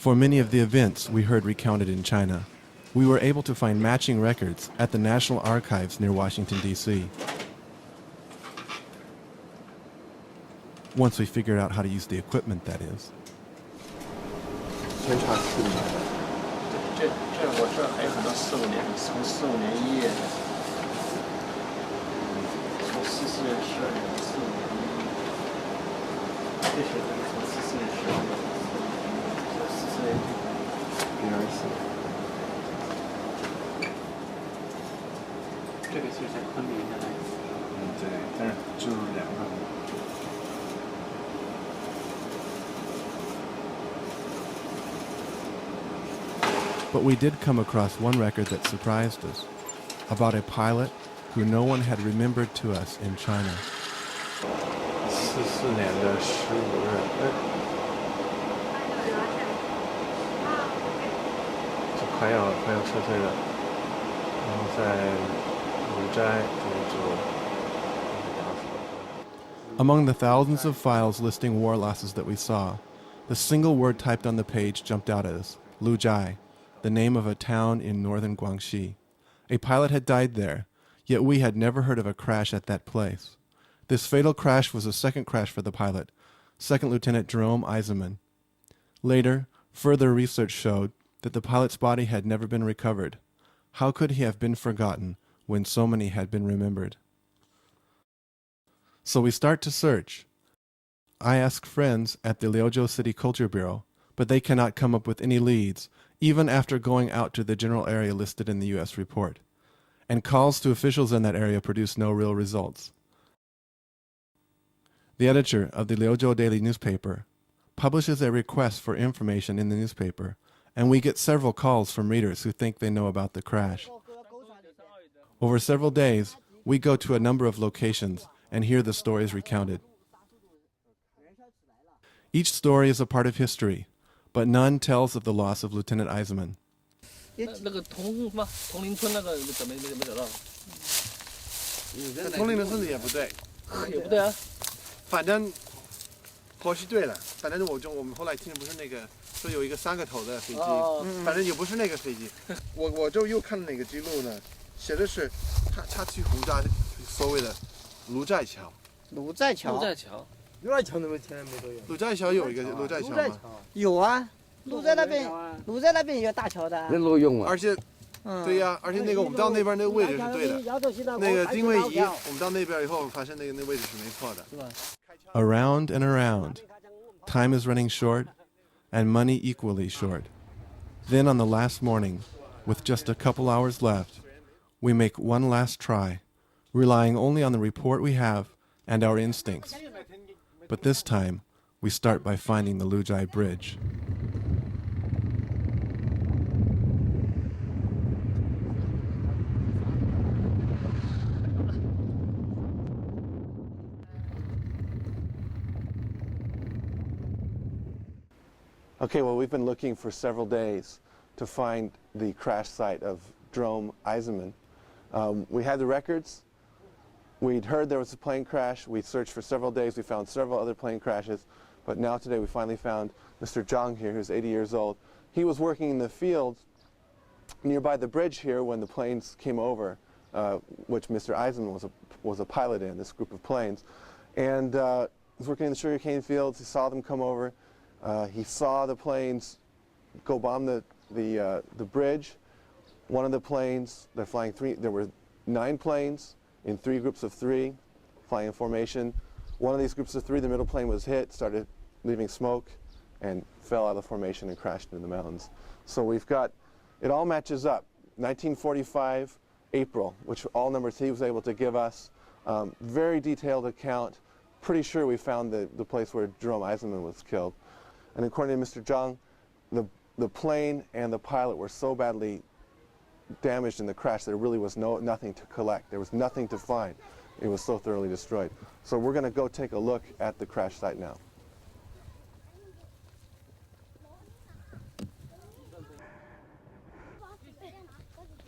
For many of the events we heard recounted in China, we were able to find matching records at the National Archives near Washington, D.C. Once we figured out how to use the equipment, that is. 先查4年的。这我这还有很多4、5年，从4、5年1月的，从14月12日4、5年1月，这是从14月12日，14月124年。这个是在昆明的来。对，但是就2个。 But we did come across one record that surprised us, about a pilot who no one had remembered to us in China. 44年的15日，就快要撤退了，然后在鲁斋就 Among the thousands of files listing war losses that we saw, the single word typed on the page jumped out at us: Luzhai, the name of a town in northern Guangxi. A pilot had died there, yet we had never heard of a crash at that place. This fatal crash was the second crash for the pilot, Second Lieutenant Jerome Eisenman. Later, further research showed that the pilot's body had never been recovered. How could he have been forgotten when so many had been remembered? So we start to search. I ask friends at the Liuzhou City Culture Bureau, but they cannot come up with any leads, even after going out to the general area listed in the U.S. report. And calls to officials in that area produce no real results. The editor of the Liuzhou Daily newspaper publishes a request for information in the newspaper, and we get several calls from readers who think they know about the crash. Over several days, we go to a number of locations and hear the stories recounted. Each story is a part of history, but none tells of the loss of Lieutenant Eisenman. 那个铜陵村那个怎么没找到？铜陵的村子也不对，也不对啊。反正或许对了，反正我们后来听的不是那个，说有一个3个头的飞机，反正也不是那个飞机。我就又看了那个记录呢，写的是他去轰炸所谓的卢寨桥。卢寨桥怎么前面没都有？卢寨桥有一个卢寨桥吗？有啊，卢寨那边有大桥的。那路用啊。而且，对呀，而且那个我们到那边那个位置是对的，那个定位仪我们到那边以后发现那位置是没错的。Around and around. Time is running short, and money equally short. Then on the last morning, with just a couple hours left, we make one last try, relying only on the report we have and our instincts. But this time, we start by finding the Luzhai Bridge. Okay, well, we've been looking for several days to find the crash site of Jerome Eisenman. We had the records. We'd heard there was a plane crash. We searched for several days. We found several other plane crashes. But now today we finally found Mr. Zhang here, who's 80 years old. He was working in the field nearby the bridge here when the planes came over, which Mr. Eisenman was a pilot in, this group of planes. And he was working in the sugarcane fields. He saw them come over. He saw the planes go bomb the bridge. One of the planes, they're flying there were 9 planes in 3 groups of 3, flying in formation. One of these groups of 3, the middle plane was hit, started leaving smoke, and fell out of the formation and crashed into the mountains. So we've got, it all matches up. 1945, April, which all numbers he was able to give us. Very detailed account. Pretty sure we found the place where Jerome Eisenman was killed. And according to Mr. Zhang, the plane and the pilot were so badly damaged in the crash there really was nothing to collect. There was nothing to find. It was so thoroughly destroyed. So we're going to go take a look at the crash site now.